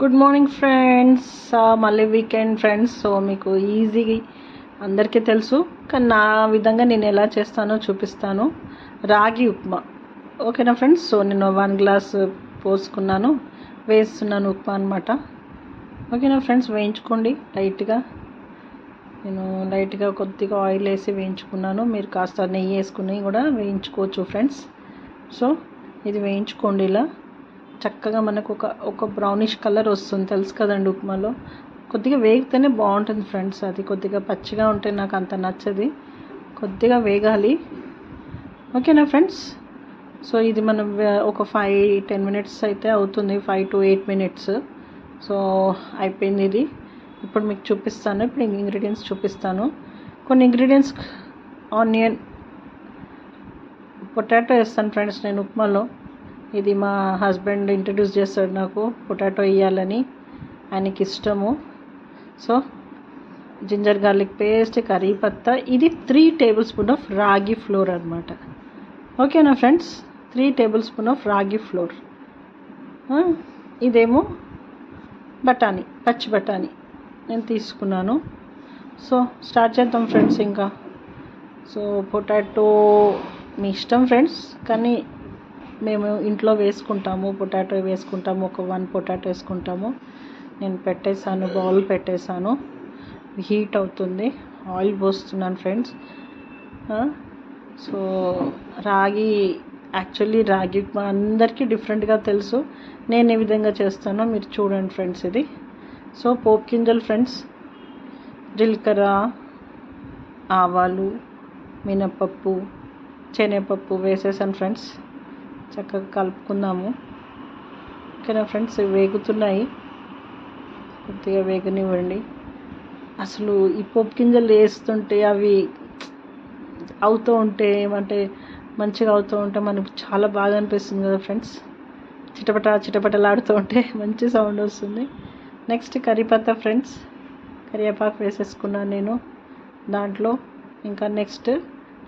Good morning friends. మళ్ళీ weekend friends. So మీకు easy అందరికీ తెలుసు, కానీ నా విధంగా నేను ఎలా చేస్తానో చూపిస్తాను. రాగి ఉప్మా, ఓకేనా ఫ్రెండ్స్. సో నేను 1 గ్లాస్ పోసుకున్నాను, వేస్తున్నాను ఉప్మా అనమాట. ఓకేనా ఫ్రెండ్స్, వేయించుకోండి లైట్గా. నేను లైట్గా కొద్దిగా ఆయిల్ వేసి వేయించుకున్నాను. మీరు కాస్త నెయ్యి వేసుకుని కూడా వేయించుకోవచ్చు ఫ్రెండ్స్. సో ఇది వేయించుకోండి ఇలా చక్కగా. మనకు ఒక బ్రౌనిష్ కలర్ వస్తుంది, తెలుసు కదండి. ఉప్మాలో కొద్దిగా వేగితేనే బాగుంటుంది ఫ్రెండ్స్. అది కొద్దిగా పచ్చిగా ఉంటే నాకు అంత నచ్చది, కొద్దిగా వేగాలి. ఓకేనా ఫ్రెండ్స్. సో ఇది మనం ఒక 5-10 మినిట్స్ అయితే అవుతుంది, 5 to 8 మినిట్స్. సో అయిపోయింది ఇది. ఇప్పుడు మీకు చూపిస్తాను, ఇప్పుడు ఇంగ్రీడియంట్స్ చూపిస్తాను. కొన్ని ఇంగ్రీడియంట్స్: ఆనియన్, పొటాటో వేస్తాను ఫ్రెండ్స్ నేను ఉప్మాలో. ఇది మా హస్బెండ్ ఇంట్రడ్యూస్ చేస్తాడు నాకు, పొటాటో వేయాలని, ఆయనకి ఇష్టము. So ginger garlic paste, curry patta. ఇది 3 tablespoon of ragi flour అనమాట. ఓకేనా friends, 3 tablespoon of ragi flour. ఇదేమో బఠానీ, పచ్చి బఠానీ నేను తీసుకున్నాను. సో స్టార్ట్ చేద్దాం ఫ్రెండ్స్. ఇంకా సో పొటాటో మీ ఇష్టం ఫ్రెండ్స్, కానీ మేము ఇంట్లో వేసుకుంటాము, పొటాటో వేసుకుంటాము. ఒక 1 పొటాటో వేసుకుంటాము. నేను పెట్టేశాను, బౌల్ పెట్టేశాను, హీట్ అవుతుంది. ఆయిల్ పోస్తున్నాను ఫ్రెండ్స్. సో రాగి, యాక్చువల్లీ రాగి అందరికీ డిఫరెంట్గా తెలుసు. నేను ఏ విధంగా చేస్తానో మీరు చూడండి ఫ్రెండ్స్ ఇది. సో పోపు గింజలు ఫ్రెండ్స్, జీలకర్ర, ఆవాలు, మినపప్పు, శనగపప్పు వేసేసాను ఫ్రెండ్స్. చక్కగా కలుపుకుందాము. ఓకేనా ఫ్రెండ్స్, వేగుతున్నాయి, కొద్దిగా వేగనివ్వండి. అసలు ఈ పోపు గింజలు వేస్తుంటే అవి అవుతూ ఉంటే, ఏమంటే మంచిగా అవుతూ ఉంటే మనకు చాలా బాగా అనిపిస్తుంది కదా ఫ్రెండ్స్. చిటపటలాడుతూ ఉంటే మంచి సౌండ్ వస్తుంది. నెక్స్ట్ కరివేపాకు ఫ్రెండ్స్, కరివేపాకు వేసేసుకున్నాను నేను దాంట్లో. ఇంకా నెక్స్ట్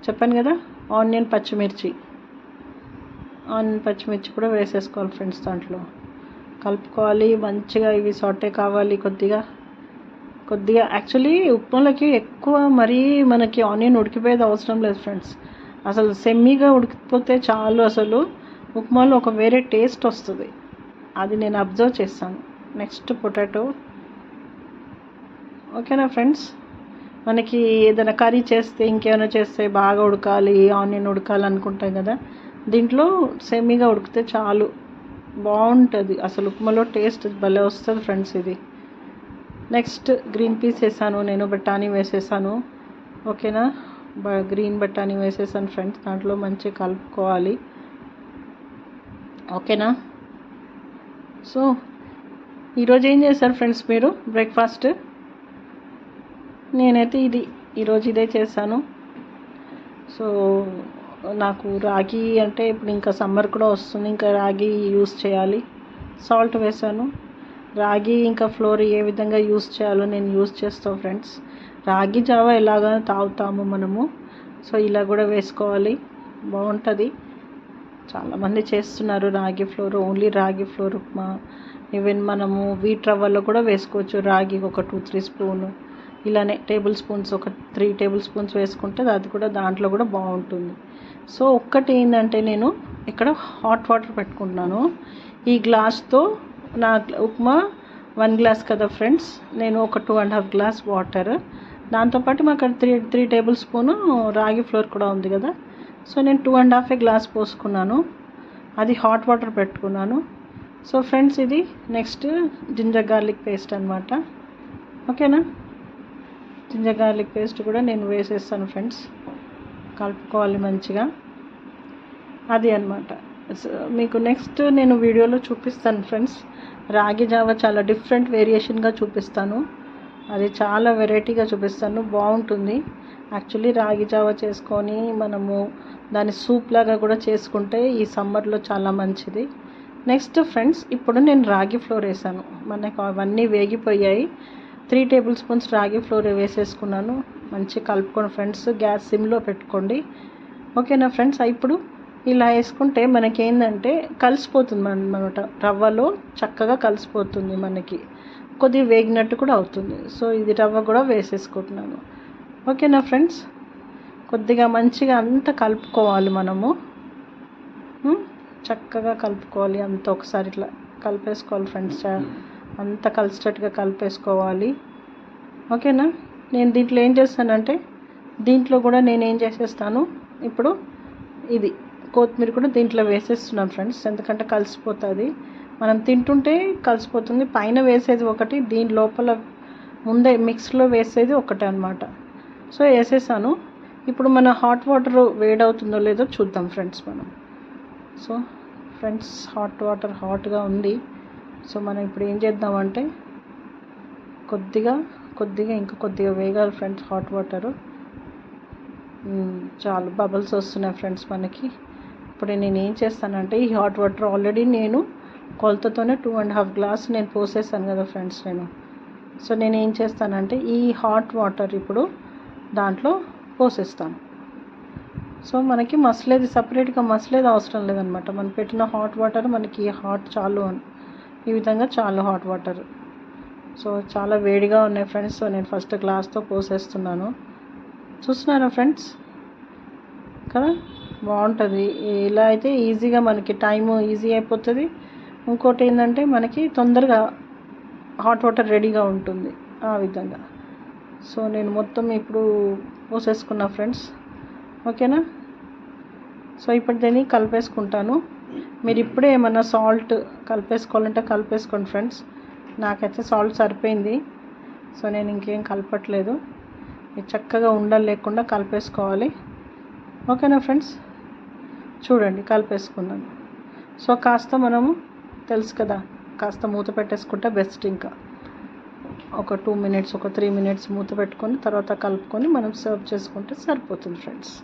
చెప్పాను కదా, ఆనియన్, పచ్చిమిర్చి కూడా వేసేసుకోవాలి ఫ్రెండ్స్. దాంట్లో కలుపుకోవాలి మంచిగా. ఇవి సాటే కావాలి కొద్దిగా. యాక్చువల్లీ ఉప్మాలకి ఎక్కువ మరీ మనకి ఆనియన్ ఉడికిపోయేది అవసరం లేదు ఫ్రెండ్స్. అసలు సెమ్మీగా ఉడికిపోతే చాలు, అసలు ఉప్మాలో ఒక వేరే టేస్ట్ వస్తుంది. అది నేను అబ్జర్వ్ చేస్తాను. Next potato. ఓకేనా ఫ్రెండ్స్, మనకి ఏదైనా కర్రీ చేస్తే, ఇంకేమైనా చేస్తే బాగా ఉడకాలి, ఆనియన్ ఉడకాలి అనుకుంటాం కదా. దీంట్లో సెమీగా ఉడికితే చాలు, బాగుంటుంది. అసలు ఉప్మాలో టేస్ట్ భలే వస్తుంది ఫ్రెండ్స్ ఇది. నెక్స్ట్ గ్రీన్ పీస్ వేసాను నేను, బఠానీ వేసేసాను. ఓకేనా, గ్రీన్ బఠానీ వేసేసాను ఫ్రెండ్స్. దాంట్లో మంచిగా కలుపుకోవాలి. ఓకేనా. సో ఈరోజు ఏం చేశారు ఫ్రెండ్స్ మీరు బ్రేక్ఫాస్ట్? నేనైతే ఈరోజు ఇదే చేశాను. సో నాకు రాగి అంటే ఇప్పుడు ఇంకా సమ్మర్ కూడా వస్తుంది, ఇంకా రాగి యూస్ చేయాలి. సాల్ట్ వేసాను. రాగి ఇంకా ఫ్లోర్ ఏ విధంగా యూస్ చేయాలో నేను యూస్ చేస్తాను ఫ్రెండ్స్. రాగి జావా ఎలాగ తాగుతాము మనము, సో ఇలా కూడా వేసుకోవాలి, బాగుంటుంది. చాలామంది చేస్తున్నారు రాగి ఫ్లోర్, ఓన్లీ రాగి ఫ్లోర్ ఉప్మా. ఈవెన్ మనము వీట్ రవ్వలో కూడా వేసుకోవచ్చు. రాగి ఒక 2-3 స్పూను, ఇలానే టేబుల్ స్పూన్స్ ఒక 3 టేబుల్ స్పూన్స్ వేసుకుంటే అది కూడా దాంట్లో కూడా బాగుంటుంది. సో ఒక్కటి ఏంటంటే, నేను ఇక్కడ హాట్ వాటర్ పెట్టుకుంటున్నాను. ఈ గ్లాస్తో నా ఉప్మా 1 గ్లాస్ కదా ఫ్రెండ్స్, నేను ఒక 2.5 గ్లాస్ వాటర్, దాంతోపాటు మాకు 3 టేబుల్ స్పూను రాగి ఫ్లోర్ కూడా ఉంది కదా. సో నేను 2.5 గ్లాస్ పోసుకున్నాను, అది హాట్ వాటర్ పెట్టుకున్నాను. సో ఫ్రెండ్స్ ఇది నెక్స్ట్ జింజర్ గార్లిక్ పేస్ట్ అనమాట. ఓకేనా, జింజర్ గార్లిక్ పేస్ట్ కూడా నేను వేసేస్తాను ఫ్రెండ్స్. కలుపుకోవాలి మంచిగా, అది అనమాట. మీకు నెక్స్ట్ నేను వీడియోలో చూపిస్తాను ఫ్రెండ్స్. రాగి జావా చాలా డిఫరెంట్ వేరియేషన్గా చూపిస్తాను, అది చాలా వెరైటీగా చూపిస్తాను, బాగుంటుంది. యాక్చువల్లీ రాగి జావా చేసుకొని మనము దాన్ని సూప్ లాగా కూడా చేసుకుంటే ఈ సమ్మర్లో చాలా మంచిది. నెక్స్ట్ ఫ్రెండ్స్, ఇప్పుడు నేను రాగి ఫ్లోర్ వేసాను. మనకు అవన్నీ వేగిపోయాయి. 3 టేబుల్ స్పూన్స్ రాగి ఫ్లోర్ వేసేసుకున్నాను. మంచిగా కలుపుకోండి ఫ్రెండ్స్, గ్యాస్ సిమ్లో పెట్టుకోండి. ఓకేనా ఫ్రెండ్స్. ఇప్పుడు ఇలా వేసుకుంటే మనకేందంటే కలిసిపోతుంది అనమాట, రవ్వలో చక్కగా కలిసిపోతుంది, మనకి కొద్దిగా వేగినట్టు కూడా అవుతుంది. సో ఇది రవ్వ కూడా వేసేసుకుంటున్నాను. ఓకేనా ఫ్రెండ్స్, కొద్దిగా మంచిగా అంతా కలుపుకోవాలి మనము. చక్కగా కలుపుకోవాలి అంతా, ఒకసారి ఇట్లా కలిపేసుకోవాలి ఫ్రెండ్స్, అంతా కలిసేటట్టుగా కలిపేసుకోవాలి. ఓకేనా. నేను దీంట్లో ఏం చేస్తానంటే, దీంట్లో కూడా నేను ఏం చేసేస్తాను ఇప్పుడు, ఇది కొత్తిమీర కూడా దీంట్లో వేసేస్తున్నాను ఫ్రెండ్స్, ఎందుకంటే కలిసిపోతుంది, మనం తింటుంటే కలిసిపోతుంది. పైన వేసేది ఒకటి, దీని లోపల ముందే మిక్స్లో వేసేది ఒకటే అనమాట. సో వేసేసాను. ఇప్పుడు మన హాట్ వాటర్ వేడవుతుందో లేదో చూద్దాం ఫ్రెండ్స్ మనం. సో ఫ్రెండ్స్, హాట్ వాటర్ హాట్గా ఉంది. సో మనం ఇప్పుడు ఏం చేద్దామంటే, కొద్దిగా ఇంకా కొద్దిగా వేగాలి ఫ్రెండ్స్ హాట్ వాటరు. చాలు బబుల్స్ వస్తున్నాయి ఫ్రెండ్స్ మనకి. ఇప్పుడు నేను ఏం చేస్తానంటే, ఈ హాట్ వాటర్ ఆల్రెడీ నేను కొలతతోనే 2.5 గ్లాస్ నేను పోసేసాను కదా ఫ్రెండ్స్ నేను. సో నేను ఏం చేస్తానంటే, ఈ హాట్ వాటర్ ఇప్పుడు దాంట్లో పోసేస్తాను. సో మనకి మసలేది, సపరేట్గా మసలేది అవసరం లేదనమాట. మనం పెట్టిన హాట్ వాటర్ మనకి హాట్ చాలు, ఈ విధంగా చాలు హాట్ వాటర్. సో చాలా వేడిగా ఉన్నాయి ఫ్రెండ్స్. సో నేను ఫస్ట్ గ్లాస్తో పోసేస్తున్నాను. చూస్తున్నారా ఫ్రెండ్స్ కదా, బాగుంటుంది. ఇలా అయితే ఈజీగా మనకి టైము ఈజీ అయిపోతుంది. ఇంకోటి ఏంటంటే, మనకి తొందరగా హాట్ వాటర్ రెడీగా ఉంటుంది ఆ విధంగా. సో నేను మొత్తం ఇప్పుడు పోసేసుకున్నా ఫ్రెండ్స్. ఓకేనా. సో ఇప్పుడు దీన్ని కలిపేసుకుంటాను. మీరు ఇప్పుడే ఏమన్నా సాల్ట్ కలిపేసుకోవాలంటే కలిపేసుకోండి ఫ్రెండ్స్. నాకైతే సాల్ట్ సరిపోయింది. సో నేను ఇంకేం కలపట్లేదు. ఇది చక్కగా ఉండలు లేకుండా కలిపేసుకోవాలి. ఓకేనా ఫ్రెండ్స్, చూడండి కలిపేసుకున్నాను. సో కాస్త మనము తెలుసు కదా, కాస్త మూత పెట్టేసుకుంటే బెస్ట్. ఇంకా ఒక 2 మినిట్స్, ఒక 3 మినిట్స్ మూత పెట్టుకొని తర్వాత కలుపుకొని మనం సర్వ్ చేసుకుంటే సరిపోతుంది ఫ్రెండ్స్.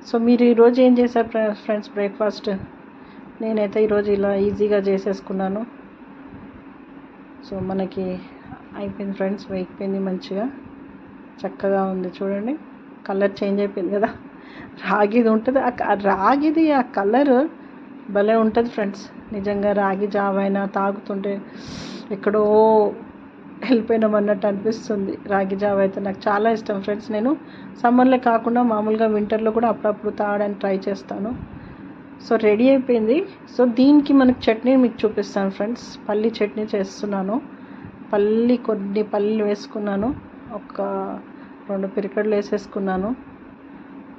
సో మీరు ఈరోజు ఏం చేశారు ఫ్రెండ్స్ బ్రేక్ఫాస్ట్? నేనైతే ఈరోజు ఇలా ఈజీగా చేసేసుకున్నాను. సో మనకి అయిపోయింది ఫ్రెండ్స్, వేగిపోయింది మంచిగా, చక్కగా ఉంది. చూడండి కలర్ చేంజ్ అయిపోయింది కదా. రాగిది ఉంటుంది, రాగిది ఆ కలర్ భలే ఉంటుంది ఫ్రెండ్స్. నిజంగా రాగి జావైనా తాగుతుంటే ఎక్కడో వెళ్ళిపోయినామన్నట్టు అనిపిస్తుంది. రాగి జావ అయితే నాకు చాలా ఇష్టం ఫ్రెండ్స్. నేను సమ్మర్లో కాకుండా మామూలుగా వింటర్లో కూడా అప్పుడప్పుడు తాగడానికి ట్రై చేస్తాను. సో రెడీ అయిపోయింది. సో దీనికి మనకి చట్నీ మీకు చూపిస్తాను ఫ్రెండ్స్. పల్లి చట్నీ చేస్తున్నాను. కొన్ని పల్లీలు వేసుకున్నాను, ఒక 2 పిరికడలు వేసేసుకున్నాను.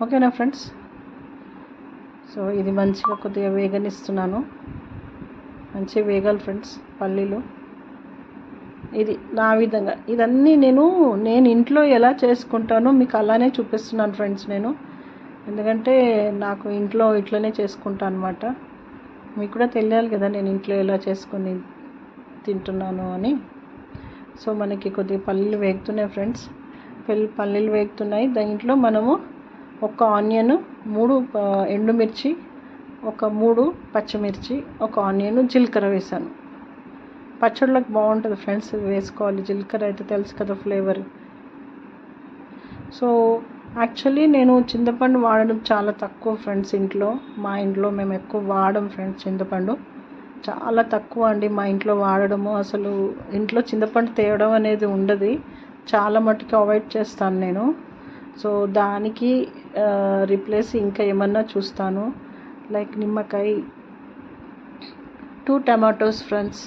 ఓకేనా ఫ్రెండ్స్. సో ఇది మంచిగా కొద్దిగా వేగనిస్తున్నాను, మంచిగా వేగాలి ఫ్రెండ్స్ పల్లీలు. ఇది నా విధంగా ఇదన్నీ నేను ఇంట్లో ఎలా చేసుకుంటానో మీకు అలానే చూపిస్తున్నాను ఫ్రెండ్స్ నేను. ఎందుకంటే నాకు ఇంట్లో ఇట్లనే చేసుకుంటాను అనమాట. మీకు కూడా తెలియాలి కదా నేను ఇంట్లో ఎలా చేసుకొని తింటున్నాను అని. సో మనకి కొద్దిగా పల్లీలు వేగుతున్నాయి ఫ్రెండ్స్, పల్లీలు వేగుతున్నాయి. దాంట్లో మనము ఒక ఆనియన్, 3 ఎండుమిర్చి, ఒక 3 పచ్చిమిర్చి, ఒక ఆనియన్, జీలకర్ర వేసాను. పచ్చళ్ళకి బాగుంటుంది ఫ్రెండ్స్, వేసుకోవాలి జీలకర్ర అయితే, తెలుసు కదా ఫ్లేవర్. సో యాక్చువల్లీ నేను చింతపండు వాడడం చాలా తక్కువ ఫ్రెండ్స్. మా ఇంట్లో మేము ఎక్కువ వాడడం ఫ్రెండ్స్, చింతపండు చాలా తక్కువ అండి మా ఇంట్లో వాడడము. అసలు ఇంట్లో చింతపండు తేవడం అనేది ఉండదు, చాలా మట్టుకు అవాయిడ్ చేస్తాను నేను. సో దానికి రీప్లేస్ ఇంకా ఏమన్నా చూస్తాను, లైక్ నిమ్మకాయ, 2 టమాటోస్ ఫ్రెండ్స్,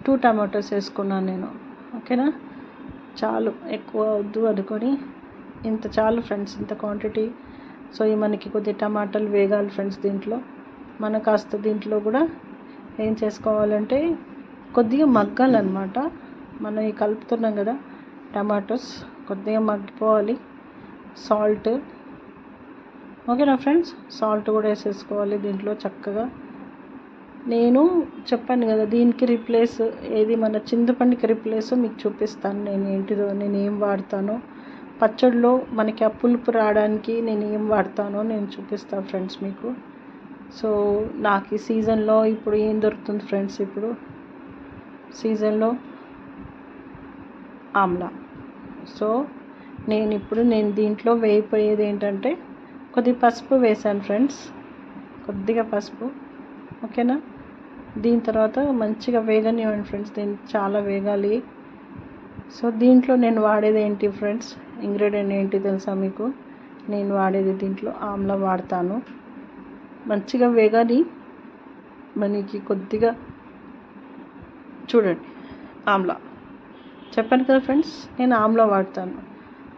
2 టమాటోస్ వేసుకున్నాను నేను. ఓకేనా, చాలు, ఎక్కువ వద్దు అనుకొని ఇంత చాలు ఫ్రెండ్స్, ఇంత క్వాంటిటీ. సో మనకి కొద్దిగా టమాటాలు వేగాలి ఫ్రెండ్స్. దీంట్లో మన కాస్త దీంట్లో కూడా ఏం చేసుకోవాలంటే కొద్దిగా మగ్గాలన్నమాట. మనం ఈ కలుపుతున్నాం కదా టమాటోస్, కొద్దిగా మగ్గిపోవాలి. సాల్ట్, ఓకేనా ఫ్రెండ్స్, సాల్ట్ కూడా వేసేసుకోవాలి దీంట్లో చక్కగా. నేను చెప్పాను కదా దీనికి రిప్లేస్ ఏది, మన చింతపండుకి రిప్లేస్ మీకు చూపిస్తాను నేను ఏంటిదో, నేను ఏం వాడతానో. పచ్చడిలో మనకి ఆ పులుపు రావడానికి నేను ఏం వాడతానో నేను చూపిస్తాను ఫ్రెండ్స్ మీకు. సో నాకు ఈ సీజన్లో ఇప్పుడు ఏం దొరుకుతుంది ఫ్రెండ్స్, ఇప్పుడు సీజన్లో ఆమ్లా. సో నేను దీంట్లో వేయిపోయేది ఏంటంటే, కొద్దిగా పసుపు వేసాను ఫ్రెండ్స్, కొద్దిగా పసుపు, ఓకేనా. దీని తర్వాత మంచిగా వేగనివ్వండి ఫ్రెండ్స్, దీన్ని చాలా వేగాలి. సో దీంట్లో నేను వాడేది ఏంటి ఫ్రెండ్స్, ఇంగ్రీడియంట్ ఏంటి తెలుసా మీకు? నేను వాడేది దీంట్లో ఆమ్లా వాడతాను. మంచిగా వేగాలి మనకి. కొద్దిగా చూడండి, ఆమ్లా చెప్పాను కదా ఫ్రెండ్స్, నేను ఆమ్లా వాడతాను.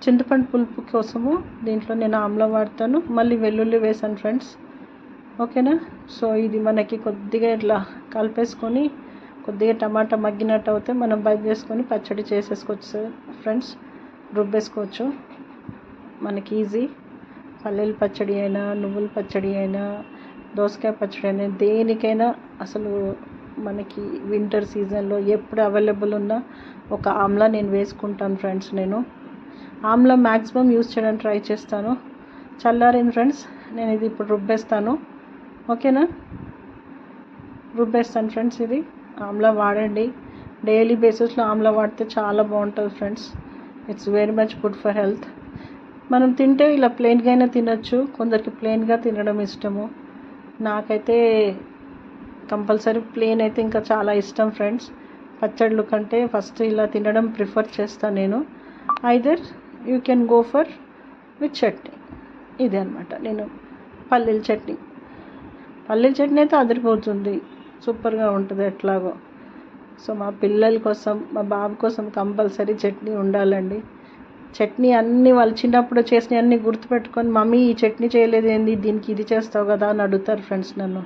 చింతపండు పులుపు కోసము దీంట్లో నేను ఆమ్లా వాడతాను. మళ్ళీ వెల్లుల్లి వేసాను ఫ్రెండ్స్, ఓకేనా. సో ఇది మనకి కొద్దిగా ఇట్లా కలిపేసుకొని, కొద్దిగా టమాటా మగ్గినట్టు అవుతే మనం బయట చేసుకొని పచ్చడి చేసేసుకోవచ్చు ఫ్రెండ్స్, రుబ్బేసుకోవచ్చు. మనకి ఈజీ. పల్లీల పచ్చడి అయినా, నువ్వుల పచ్చడి అయినా, దోసకాయ పచ్చడి అయినా, దేనికైనా అసలు మనకి వింటర్ సీజన్లో ఎప్పుడు అవైలబుల్ ఉన్నా ఒక ఆమ్లా నేను వేసుకుంటాను ఫ్రెండ్స్. నేను ఆమ్లా మ్యాక్సిమం యూస్ చేయడానికి ట్రై చేస్తాను. చల్లారింది ఫ్రెండ్స్, నేను ఇది ఇప్పుడు రుబ్బేస్తాను, ఓకేనా. రుబ్బేస్తాను ఫ్రెండ్స్. ఇది ఆమ్లా వాడండి, డైలీ బేసిస్లో ఆమ్లా వాడితే చాలా బాగుంటుంది friends. It's very much good for health. మనం తింటే ఇలా ప్లెయిన్గా అయినా తినచ్చు, కొందరికి ప్లెయిన్గా తినడం ఇష్టము. నాకైతే కంపల్సరీ ప్లెయిన్ అయితే ఇంకా చాలా ఇష్టం ఫ్రెండ్స్. పచ్చళ్ళు కంటే ఫస్ట్ ఇలా తినడం ప్రిఫర్ చేస్తాను నేను. Either you can go for with chutney. ఇదే అనమాట. నేను పల్లీల చట్నీ అయితే అదిరిపోతుంది, సూపర్గా ఉంటుంది ఎట్లాగో. సో మా పిల్లల కోసం, మా బాబు కోసం కంపల్సరీ చట్నీ ఉండాలండి. చట్నీ అన్నీ వాళ్ళు చిన్నప్పుడు చేసినవి అన్నీ గుర్తుపెట్టుకొని, మమ్మీ ఈ చట్నీ చేయలేదు ఏంది, దీనికి ఇది చేస్తావు కదా అని అడుగుతారు ఫ్రెండ్స్ నన్ను.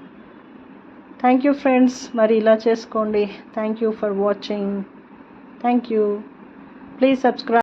థ్యాంక్ యూ ఫ్రెండ్స్, మరి ఇలా చేసుకోండి. Thank you for watching. Thank you. Please subscribe.